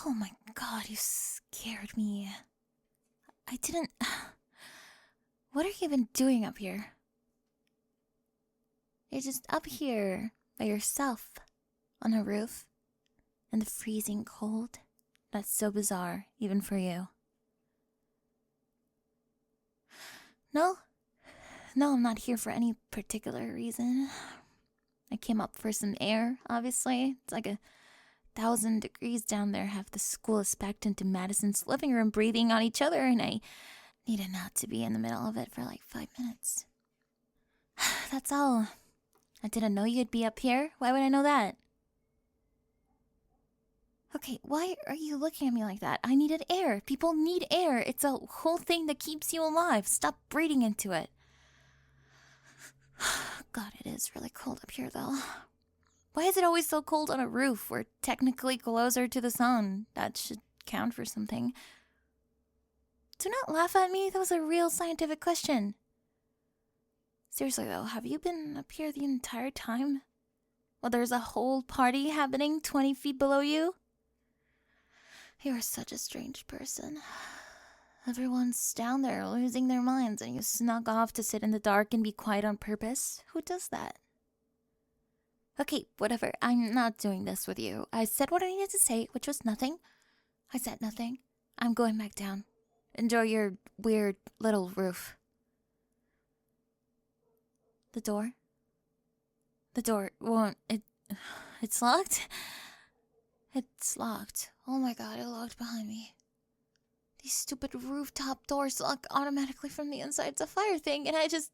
Oh my god, you scared me. I didn't... What are you even doing up here? You're just up here by yourself on a roof in the freezing cold. That's so bizarre, even for you. No, I'm not here for any particular reason. I came up for some air, obviously. It's like 1,000 degrees down there. Half the school is packed into Madison's living room breathing on each other, and I needed not to be in the middle of it for like 5 minutes. That's all. I didn't know you'd be up here. Why would I know that? Okay, why are you looking at me like that? I needed air. People need air. It's a whole thing that keeps you alive. Stop breathing into it. God, it is really cold up here, though. Why is it always so cold on a roof? We're technically closer to the sun. That should count for something. Do not laugh at me. That was a real scientific question. Seriously, though, have you been up here the entire time? Well, there's a whole party happening 20 feet below you? You're such a strange person. Everyone's down there losing their minds and you snuck off to sit in the dark and be quiet on purpose. Who does that? Okay, whatever. I'm not doing this with you. I said what I needed to say, which was nothing. I said nothing. I'm going back down. Enjoy your weird little roof. The door? The door won't... It's locked? It's locked. Oh my god, it locked behind me. These stupid rooftop doors lock automatically from the inside. It's a fire thing, and I just...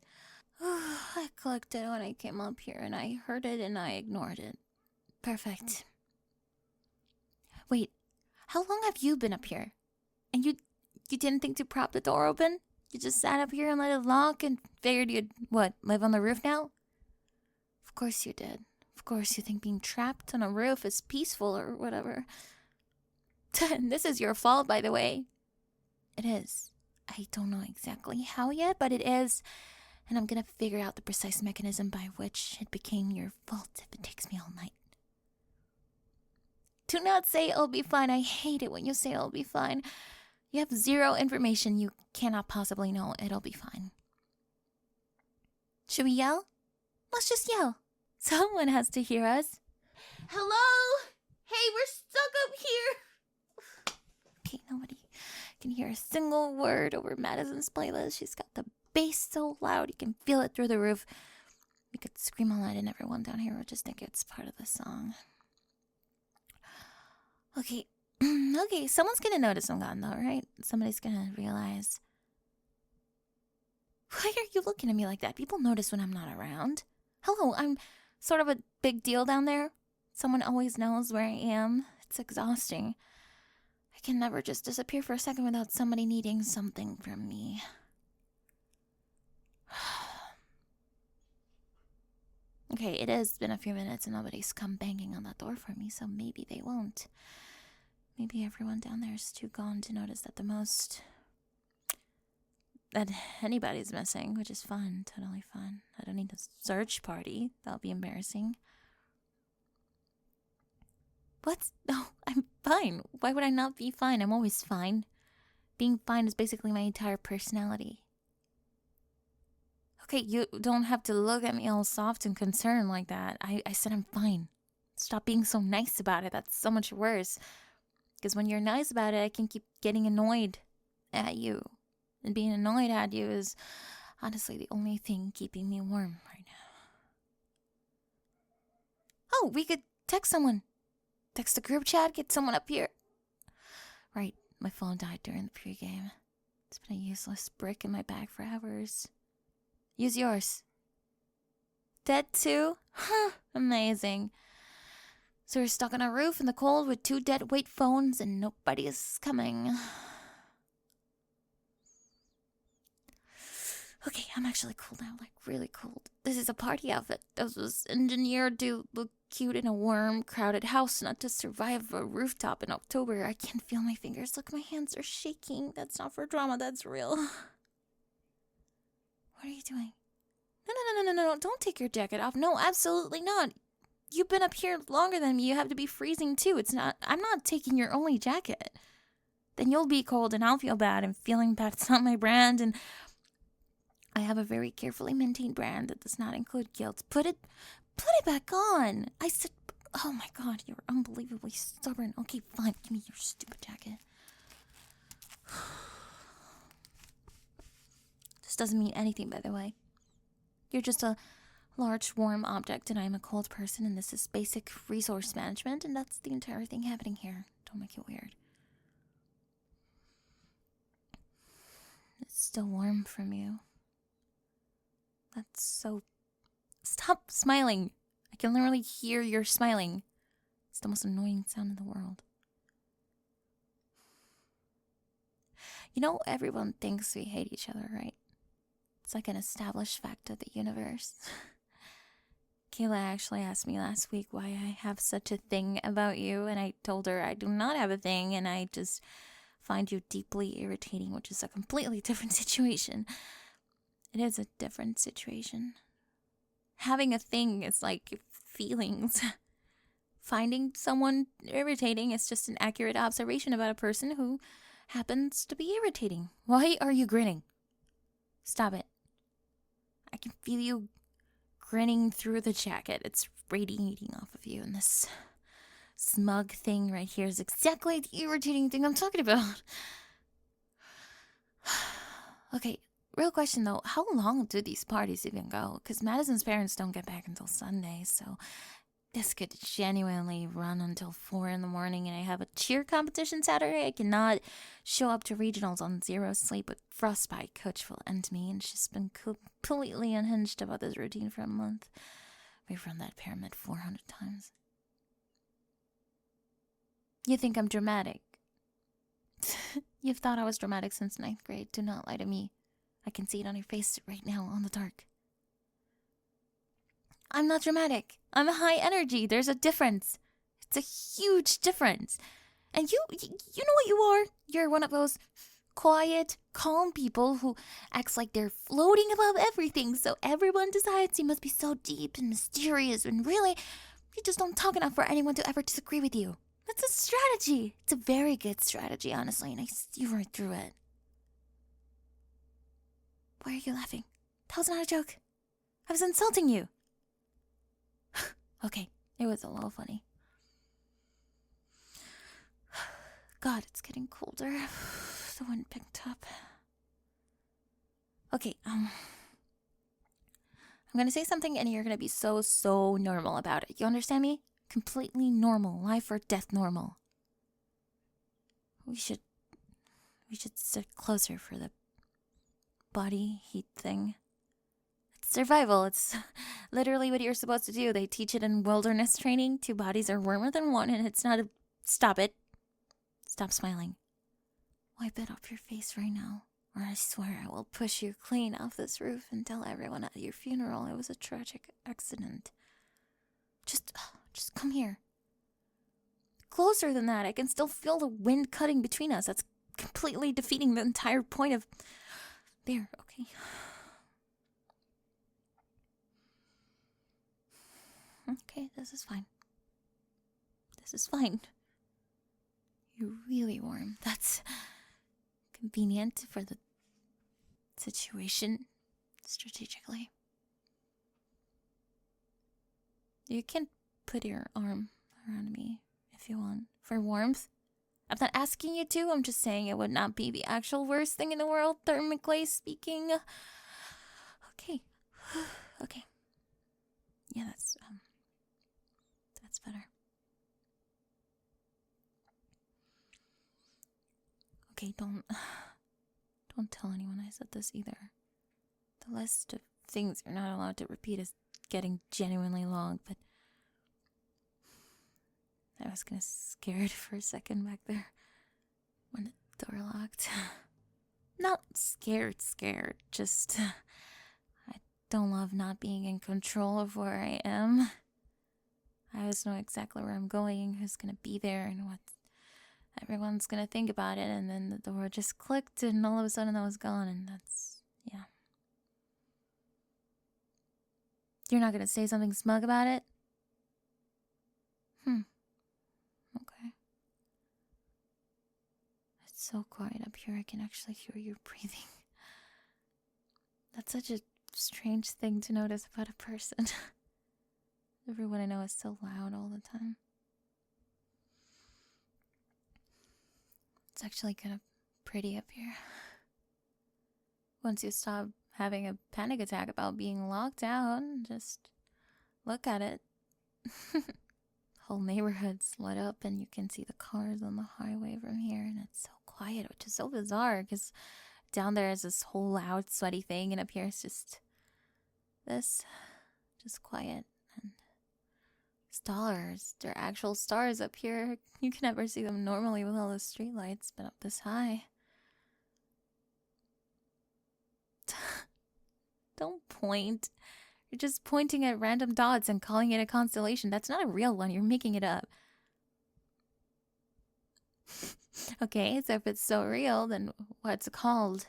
I clicked it when I came up here, and I heard it, and I ignored it. Perfect. Wait, how long have you been up here? And you didn't think to prop the door open? You just sat up here and let it lock and figured you'd, what, live on the roof now? Of course you did. Of course you think being trapped on a roof is peaceful or whatever. This is your fault, by the way. It is. I don't know exactly how yet, but it is. And I'm gonna figure out the precise mechanism by which it became your fault if it takes me all night. Do not say it'll be fine. I hate it when you say it'll be fine. You have zero information. You cannot possibly know it'll be fine. Should we yell? Let's just yell. Someone has to hear us. Hello? Hey, we're stuck up here. Okay, nobody can hear a single word over Madison's playlist. She's got the bass so loud you can feel it through the roof. We could scream all night and everyone down here would just think it's part of the song. Okay, okay, someone's gonna notice I'm gone though, right? Somebody's gonna realize. Why are you looking at me like that? People notice when I'm not around. Hello, I'm sort of a big deal down there. Someone always knows where I am. It's exhausting. I can never just disappear for a second without somebody needing something from me. Okay, it has been a few minutes and nobody's come banging on that door for me, so maybe they won't. Maybe everyone down there is too gone to notice that that anybody's missing, which is fun, totally fun. I don't need a search party. That'll be embarrassing. What? No, I'm fine. Why would I not be fine? I'm always fine. Being fine is basically my entire personality. Okay, you don't have to look at me all soft and concerned like that. I said I'm fine. Stop being so nice about it. That's so much worse. Because when you're nice about it, I can keep getting annoyed at you. And being annoyed at you is honestly the only thing keeping me warm right now. Oh, we could text someone. Text the group chat, get someone up here. Right, my phone died during the pregame. It's been a useless brick in my bag for hours. Use yours. Dead too? Huh, amazing. So we're stuck on a roof in the cold with 2 dead weight phones and nobody is coming. Okay, I'm actually cold now, like really cold. This is a party outfit that was engineered to look cute in a warm, crowded house, not to survive a rooftop in October. I can't feel my fingers. Look, my hands are shaking. That's not for drama, that's real. What are you doing? No, don't take your jacket off. No, absolutely not. You've been up here longer than me. You have to be freezing too. I'm not taking your only jacket. Then you'll be cold and I'll feel bad, and feeling bad, it's not my brand, and I have a very carefully maintained brand that does not include guilt. Put it back on. I said, oh my god, you're unbelievably stubborn. Okay, fine, give me your stupid jacket. This doesn't mean anything, by the way. You're just a large, warm object, and I'm a cold person, and this is basic resource management, and that's the entire thing happening here. Don't make it weird. It's still warm from you. That's so... Stop smiling. I can literally hear you're smiling. It's the most annoying sound in the world. You know, everyone thinks we hate each other, right? It's like an established fact of the universe. Kayla actually asked me last week why I have such a thing about you, and I told her I do not have a thing, and I just find you deeply irritating, which is a completely different situation. It is a different situation. Having a thing is like feelings. Finding someone irritating is just an accurate observation about a person who happens to be irritating. Why are you grinning? Stop it. I can feel you grinning through the jacket. It's radiating off of you, and this smug thing right here is exactly the irritating thing I'm talking about. Okay, real question though, how long do these parties even go? Because Madison's parents don't get back until Sunday, so this could genuinely run until 4 in the morning, and I have a cheer competition Saturday. I cannot show up to regionals on 0 sleep with frostbite. Coach will end me, and she's been completely unhinged about this routine for a month. We've run that pyramid 400 times. You think I'm dramatic? You've thought I was dramatic since 9th grade. Do not lie to me. I can see it on your face right now on the dark. I'm not dramatic. I'm high energy. There's a difference. It's a huge difference. And you know what you are? You're one of those quiet, calm people who acts like they're floating above everything, so everyone decides you must be so deep and mysterious, when really, you just don't talk enough for anyone to ever disagree with you. That's a strategy. It's a very good strategy, honestly, and I see right through it. Why are you laughing? That was not a joke. I was insulting you. Okay, it was a little funny. God, it's getting colder. The wind picked up. Okay, I'm gonna say something and you're gonna be so normal about it. You understand me? Completely normal. Life or death normal. We should sit closer for the body heat thing. It's survival. It's literally what you're supposed to do. They teach it in wilderness training. 2 bodies are warmer than one, and it's not a... Stop it. Stop smiling. Wipe it off your face right now, or I swear I will push you clean off this roof and tell everyone at your funeral it was a tragic accident. Just come here. Closer than that. I can still feel the wind cutting between us. That's completely defeating the entire point of... There, okay. Okay, this is fine. This is fine. You're really warm. That's convenient for the situation, strategically. You can put your arm around me if you want, for warmth. I'm not asking you to, I'm just saying it would not be the actual worst thing in the world, thermically speaking. Okay. Okay. Yeah, that's better. Okay, don't tell anyone I said this either. The list of things you're not allowed to repeat is getting genuinely long, but I was kinda scared for a second back there when the door locked. Not scared, just I don't love not being in control of where I am. I always know exactly where I'm going, who's gonna be there, and what everyone's gonna think about it, and then the door just clicked, and all of a sudden I was gone, and that's... yeah. You're not gonna say something smug about it? Okay. It's so quiet up here, I can actually hear you breathing. That's such a strange thing to notice about a person. Everyone I know is so loud all the time. It's actually kind of pretty up here. Once you stop having a panic attack about being locked out, just look at it. Whole neighborhood's lit up and you can see the cars on the highway from here, and it's so quiet, which is so bizarre because down there is this whole loud, sweaty thing, and up here it's just this, just quiet. And stars, they're actual stars up here. You can never see them normally with all the streetlights, but up this high. Don't point. You're just pointing at random dots and calling it a constellation. That's not a real one. You're making it up. Okay, so if it's so real, then what's it called?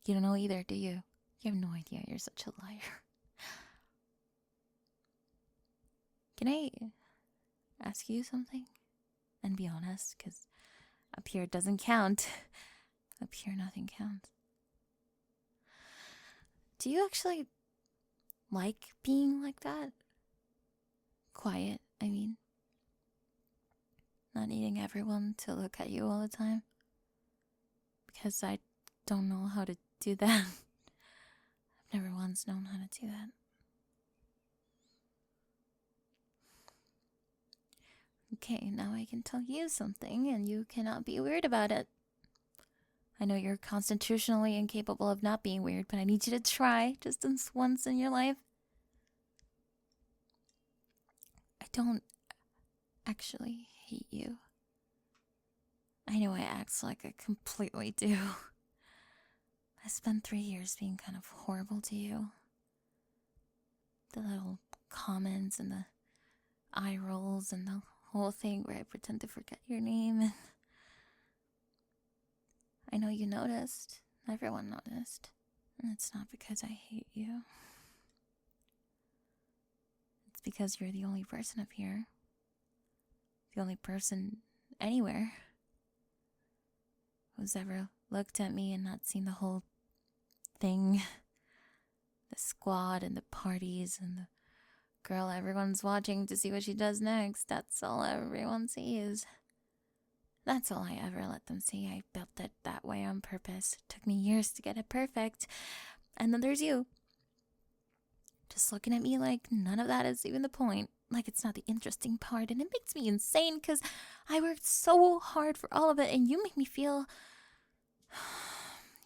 You don't know either, do you? You have no idea. You're such a liar. Can I ask you something? And be honest, because up here it doesn't count. Up here nothing counts. Do you actually like being like that? Quiet, I mean. Not needing everyone to look at you all the time. Because I don't know how to do that. I've never once known how to do that. Okay, now I can tell you something, and you cannot be weird about it. I know you're constitutionally incapable of not being weird, but I need you to try just once in your life. I don't actually hate you. I know I act like I completely do. I spent 3 years being kind of horrible to you. The little comments and the eye rolls and the whole thing where I pretend to forget your name. I know you noticed. Everyone noticed. And it's not because I hate you. It's because you're the only person up here. The only person anywhere who's ever looked at me and not seen the whole thing. The squad and the parties and the girl everyone's watching to see what she does next. That's all everyone sees. That's all I ever let them see. I built it that way on purpose. It took me years to get it perfect. And then there's you. Just looking at me like none of that is even the point. Like it's not the interesting part. And it makes me insane because I worked so hard for all of it. And you make me feel...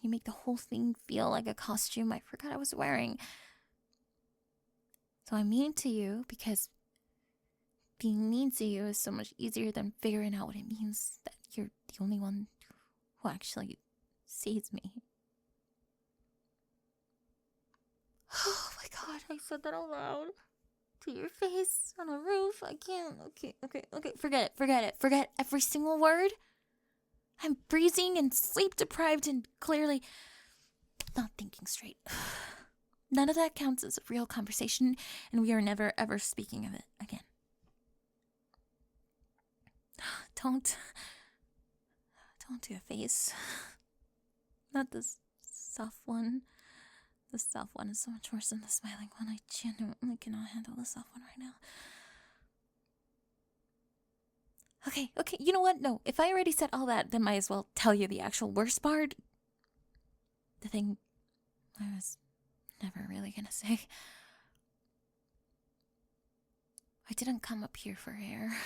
You make the whole thing feel like a costume I forgot I was wearing. So I'm mean to you because being mean to you is so much easier than figuring out what it means that you're the only one who actually sees me. Oh my god, I said that out loud. To your face on a roof. I can't. Okay. Forget it. Forget every single word. I'm freezing and sleep deprived and clearly not thinking straight. None of that counts as a real conversation, and we are never ever speaking of it again. Don't do a face. Not this soft one. The soft one is so much worse than the smiling one. I genuinely cannot handle the soft one right now. Okay, you know what? No, if I already said all that, then might as well tell you the actual worst part. The thing I was never really gonna say. I didn't come up here for air.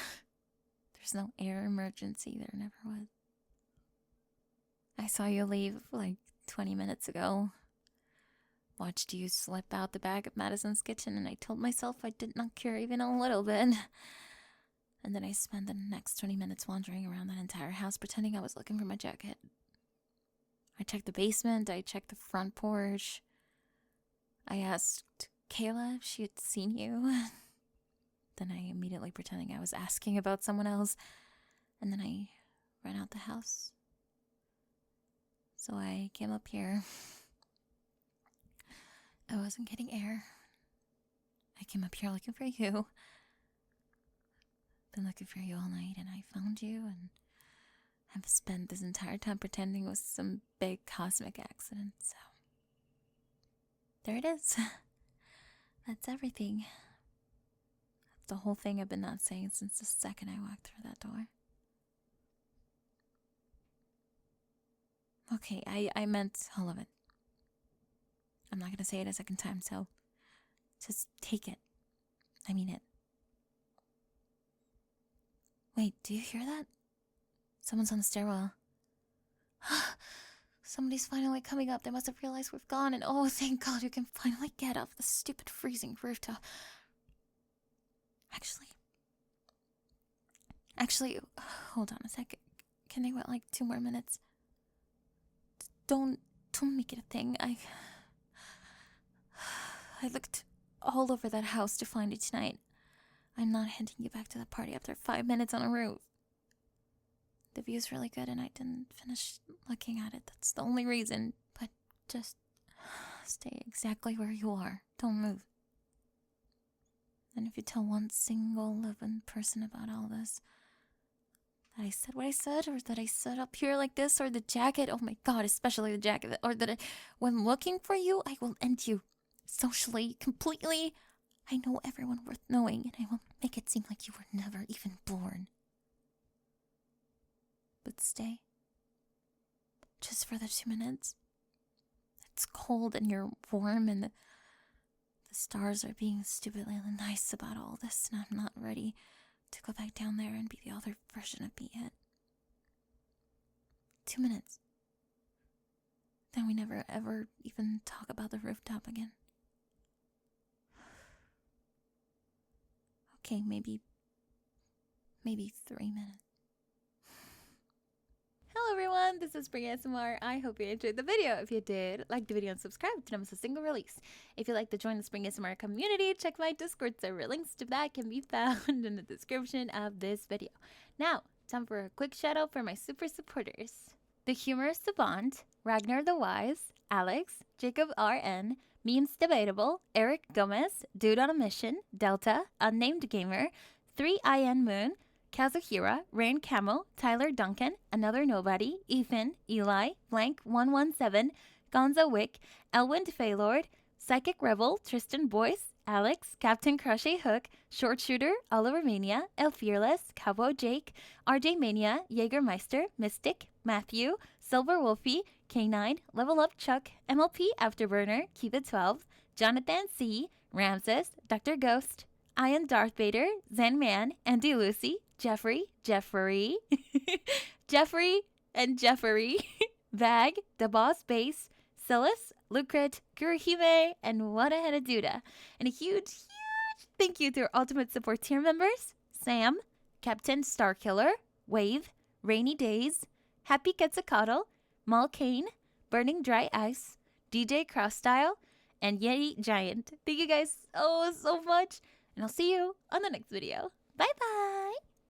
There's no air emergency, there never was. I saw you leave like 20 minutes ago. Watched you slip out the back of Madison's kitchen, and I told myself I did not care even a little bit. And then I spent the next 20 minutes wandering around that entire house pretending I was looking for my jacket. I checked the basement, I checked the front porch. I asked Kayla if she had seen you. Then I immediately pretending I was asking about someone else. And then I ran out the house. So I came up here. I wasn't getting air. I came up here looking for you. Been looking for you all night, and I found you, and I've spent this entire time pretending it was some big cosmic accident, so... there it is. That's everything. That's the whole thing I've been not saying since the second I walked through that door. Okay, I meant all of it. I'm not gonna say it a second time, so just take it. I mean it. Wait, do you hear that? Someone's on the stairwell. Somebody's finally coming up. They must have realized we've gone, and oh, thank God you can finally get off the stupid freezing rooftop. Actually, hold on a second. Can they wait like 2 more minutes? Don't make it a thing. I looked all over that house to find you tonight. I'm not handing you back to the party after 5 minutes on a roof. The view's really good and I didn't finish looking at it. That's the only reason. But just stay exactly where you are. Don't move. And if you tell one single living person about all this, that I said what I said, or that I stood up here like this, or the jacket, oh my God, especially the jacket, or that when looking for you, I will end you. Socially, completely. I know everyone worth knowing, and I will make it seem like you were never even born. But stay. Just for the 2 minutes. It's cold and you're warm, and the stars are being stupidly nice about all this, and I'm not ready to go back down there and be the other version of me yet. 2 minutes. Then we never ever even talk about the rooftop again. Okay, maybe 3 minutes. Hello everyone, this is Spring ASMR. I hope you enjoyed the video. If you did, like the video and subscribe to miss a single release. If you'd like to join the Spring ASMR community, check my Discord server. Links to that can be found in the description of this video. Now, time for a quick shout out for my super supporters. The Humorous Savant, Ragnar the Wise, Alex, Jacob RN, Memes Debatable, Eric Gomez, Dude on a Mission, Delta, Unnamed Gamer, 3IN Moon, Kazuhira, Rain Camel, Tyler Duncan, Another Nobody, Ethan, Eli, Blank 117, Gonzo Wick, Elwind Faylord, Psychic Rebel, Tristan Boyce, Alex, Captain Crochet Hook, Short Shooter, Oliver Mania, El Fearless, Cowboy Jake, RJ Mania, Jägermeister, Mystic, Matthew, Silver Wolfie, K9, Level Up Chuck, MLP Afterburner, Keep It 12, Jonathan C, Ramses, Dr. Ghost, Ian Darth Vader, Zen Man, Andy Lucy, Jeffrey, Jeffrey, and Jeffrey, Vag, The Boss Base, Silas, Lucret, Kurohime, and What a Head Duda. And a huge thank you to our Ultimate Support tier members, Sam, Captain Starkiller, Wave, Rainy Days, Happy Quetzalcoatl, Malkane, Burning Dry Ice, DJ Crossstyle, and Yeti Giant. Thank you guys so much, and I'll see you on the next video. Bye bye!